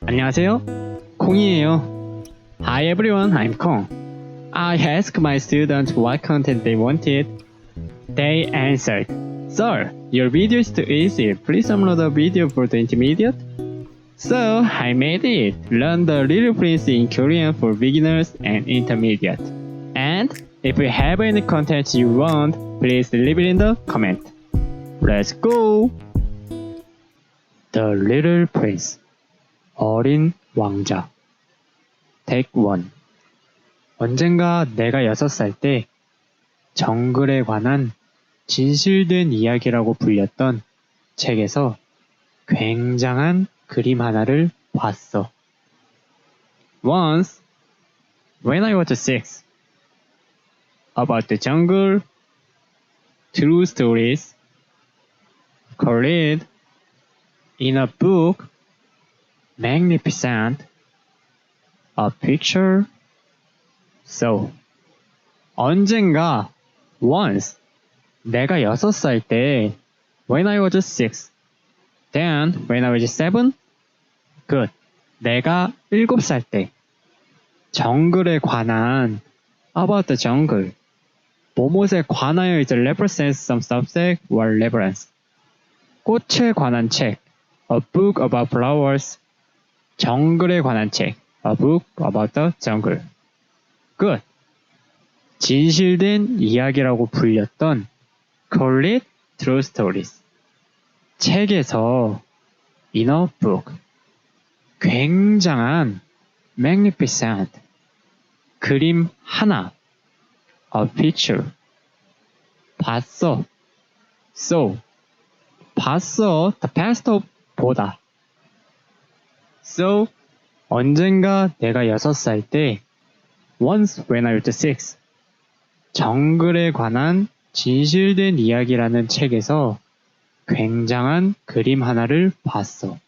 안녕하세요. 콩이에요. Hi everyone, I'm Kong. I asked my students what content they wanted. They answered, Sir, your video is too easy. Please upload a video for the intermediate. So I made it. Learn the Little Prince in Korean for beginners and intermediate. And if you have any content you want, please leave it in the comment. Let's go! The Little Prince. 어린 왕자. Take 1. 언젠가 내가 6살 때 정글에 관한 진실된 이야기라고 불렸던 책에서 굉장한 그림 하나를 봤어. Once, when I was 6, about the jungle, true stories, read in a book, magnificent, a picture, so. 언젠가, once, 내가 6살 때, when I was 6, then when I was 7, good, 내가 7살 때, 정글에 관한, about the jungle, 뭐뭇에 관하여 is a reference some subject or reference. 꽃에 관한 책, a book about flowers, 정글에 관한 책, a book about the jungle. 끝. 진실된 이야기라고 불렸던 Call True Stories. 책에서 in a book. 굉장한 magnificent. 그림 하나. A picture. 봤어. So. 봤어. The past of 보다. So. 언젠가 내가 6살 때 Once when I was 6 정글에 관한 진실된 이야기라는 책에서 굉장한 그림 하나를 봤어.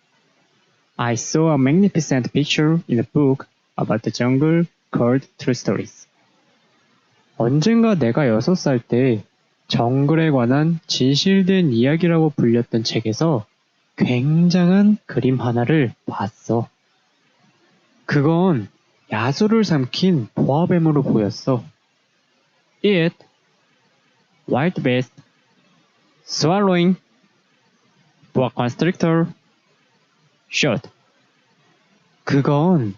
I saw a magnificent picture in a book about the jungle called True Stories. 언젠가 내가 6살 때 정글에 관한 진실된 이야기라고 불렸던 책에서 굉장한 그림 하나를 봤어. 그건 야수를 삼킨 보아뱀으로 보였어. It, wildebeest, swallowing, boa constrictor, shot. 그건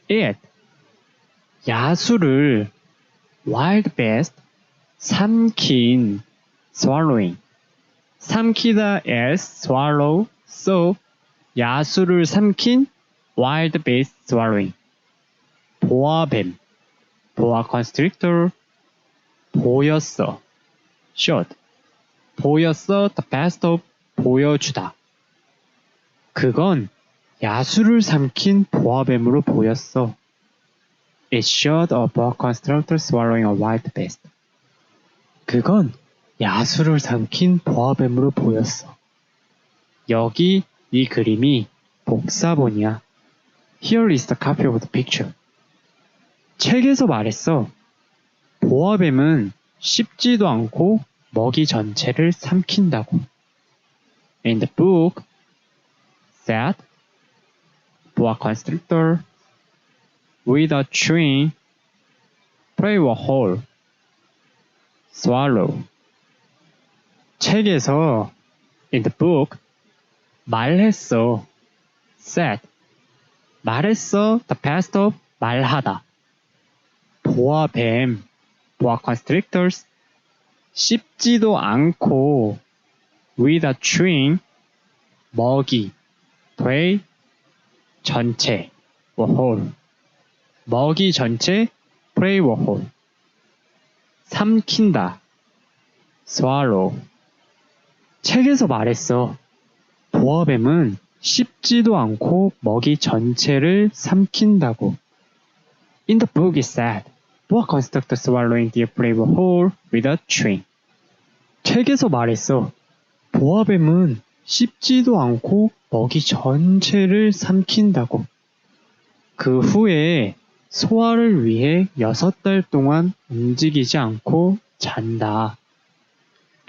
it, 야수를 wildebeest, 삼킨, swallowing. 삼키다 as swallow, so 야수를 삼킨 wildebeest swallowing. 보아뱀, boa constrictor, 보였어, showed, 보였어, the past of, 보여주다. 그건 야수를 삼킨 보아뱀으로 보였어. It showed a boa constrictor swallowing a wildebeest. 그건 야수를 삼킨 보아뱀으로 보였어. 여기 이 그림이 복사본이야. Here is the copy of the picture. 책에서 말했어. 보아뱀은 씹지도 않고 먹이 전체를 삼킨다고. In the book, said, boa constrictor, without chewing, prey a whole, swallow. 책에서, in the book, 말했어. said, 말했어, the past of, 말하다. 보아뱀, boa constrictors, 씹지도 않고, without chewing, 먹이, prey, 전체, whole, 먹이 전체, prey whole, 삼킨다, swallow. 책에서 말했어. 보아뱀은 씹지도 않고 먹이 전체를 삼킨다고. In the book it said, boa constrictor swallowing the prey whole without chewing. 책에서 말했어. 보아뱀은 씹지도 않고 먹이 전체를 삼킨다고. 그 후에 소화를 위해 6달 동안 움직이지 않고 잔다.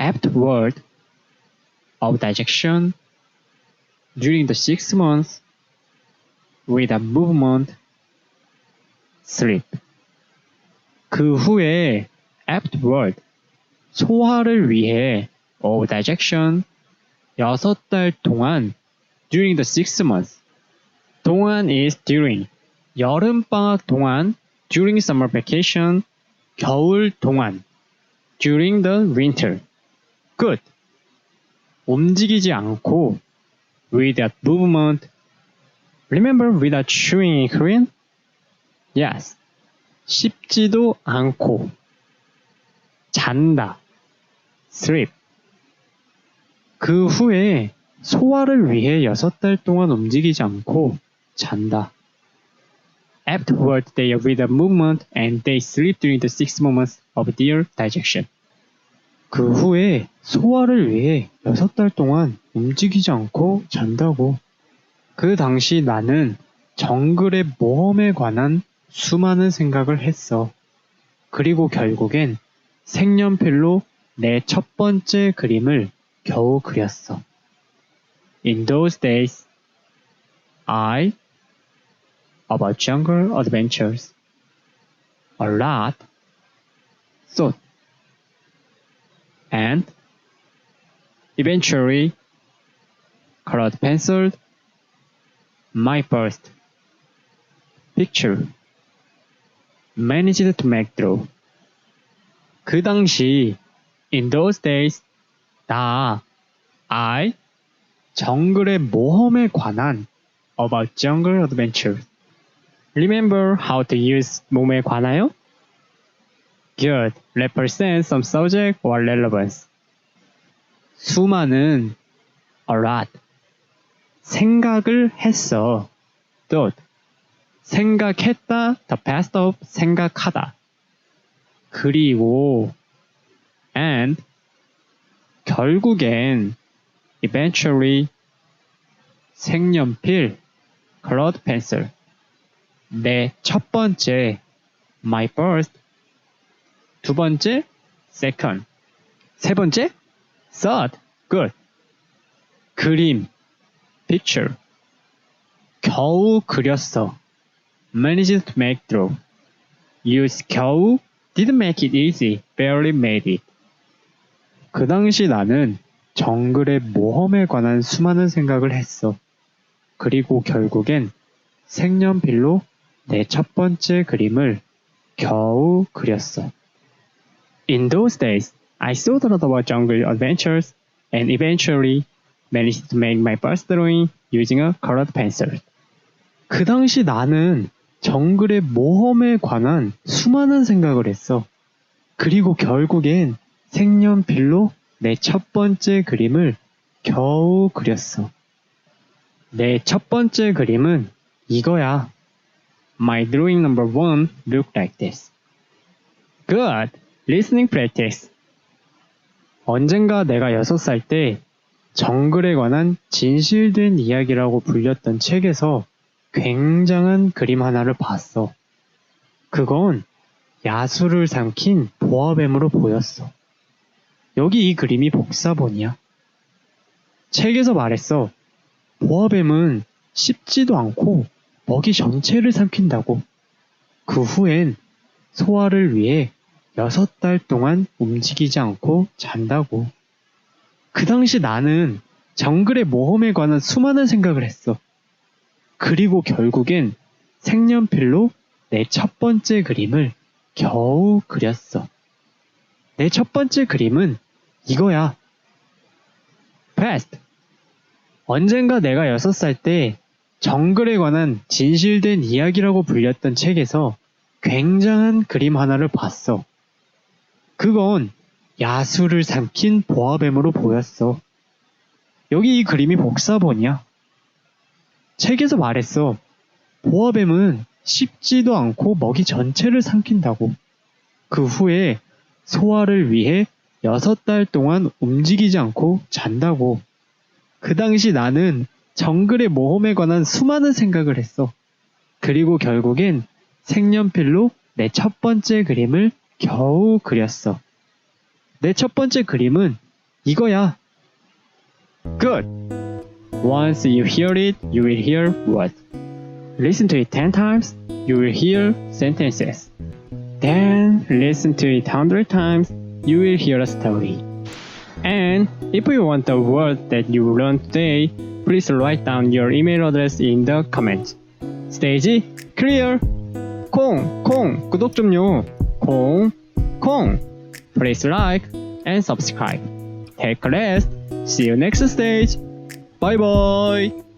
Afterward, of digestion, during the 6 months, with a movement, sleep. 그 후에 afterward, 소화를 위해 of digestion, 6달 동안 during the 6 months. 동안 is during, 여름방학 동안 during summer vacation, 겨울 동안 during the winter. Good. 움직이지 않고 without movement. Remember without chewing in Korean? Yes. 씹지도 않고 잔다. sleep. 그 후에 소화를 위해 6달 동안 움직이지 않고 잔다. Afterward, they are without movement and they sleep during the 6 moments of their digestion. 그 후에 소화를 위해 6달 동안 움직이지 않고 잔다고. 그 당시 나는 정글의 모험에 관한 수많은 생각을 했어. 그리고 결국엔 색연필로 내 첫 번째 그림을 겨우 그렸어. In those days, I about jungle adventures a lot thought and eventually colored penciled my first picture managed to make through. 그 당시 in those days I 정글의 모험에 관한 about jungle adventures. Remember how to use 몸에 관하여? Good. Represent some subject or relevance. 수많은 a lot. 생각을 했어. thought. 생각했다. the past of 생각하다. 그리고 and 결국엔 eventually 색연필 colored pencil 내 첫 번째 my first 두 번째 second 세 번째 third good 그림 picture 겨우 그렸어 managed to make through use 겨우 didn't make it easy barely made it 그 당시 나는 정글의 모험에 관한 수많은 생각을 했어. 그리고 결국엔 색연필로 내 첫 번째 그림을 겨우 그렸어. In those days, I thought a lot about jungle adventures and eventually managed to make my first drawing using a colored pencil. 그 당시 나는 정글의 모험에 관한 수많은 생각을 했어. 그리고 결국엔 색연필로 내 첫 번째 그림을 겨우 그렸어. 내 첫 번째 그림은 이거야. My drawing number 1 looked like this. Good. Listening practice. 언젠가 내가 6살 때 정글에 관한 진실된 이야기라고 불렸던 책에서 굉장한 그림 하나를 봤어. 그건 야수를 삼킨 보아뱀으로 보였어. 여기 이 그림이 복사본이야. 책에서 말했어. 보아뱀은 씹지도 않고 먹이 전체를 삼킨다고. 그 후엔 소화를 위해 6달 동안 움직이지 않고 잔다고. 그 당시 나는 정글의 모험에 관한 수많은 생각을 했어. 그리고 결국엔 색연필로 내 첫 번째 그림을 겨우 그렸어. 내 첫 번째 그림은 이거야. Past. 언젠가 내가 6살 때 정글에 관한 진실된 이야기라고 불렸던 책에서 굉장한 그림 하나를 봤어. 그건 야수를 삼킨 보아뱀으로 보였어. 여기 이 그림이 복사본이야. 책에서 말했어. 보아뱀은 씹지도 않고 먹이 전체를 삼킨다고. 그 후에 소화를 위해 6달 동안 움직이지 않고 잔다고. 그 당시 나는 정글의 모험에 관한 수많은 생각을 했어. 그리고 결국엔 색연필로 내 첫 번째 그림을 겨우 그렸어. 내 첫 번째 그림은 이거야. Good. Once you hear it, you will hear what? listen to it 10 times, you will hear sentences. Then listen to it 100 times, you will hear a story. And if you want the word that you learned today, please write down your email address in the comments. Stage clear! 콩! 구독 좀요! 콩! Please like and subscribe. Take a rest. See you next stage. Bye bye!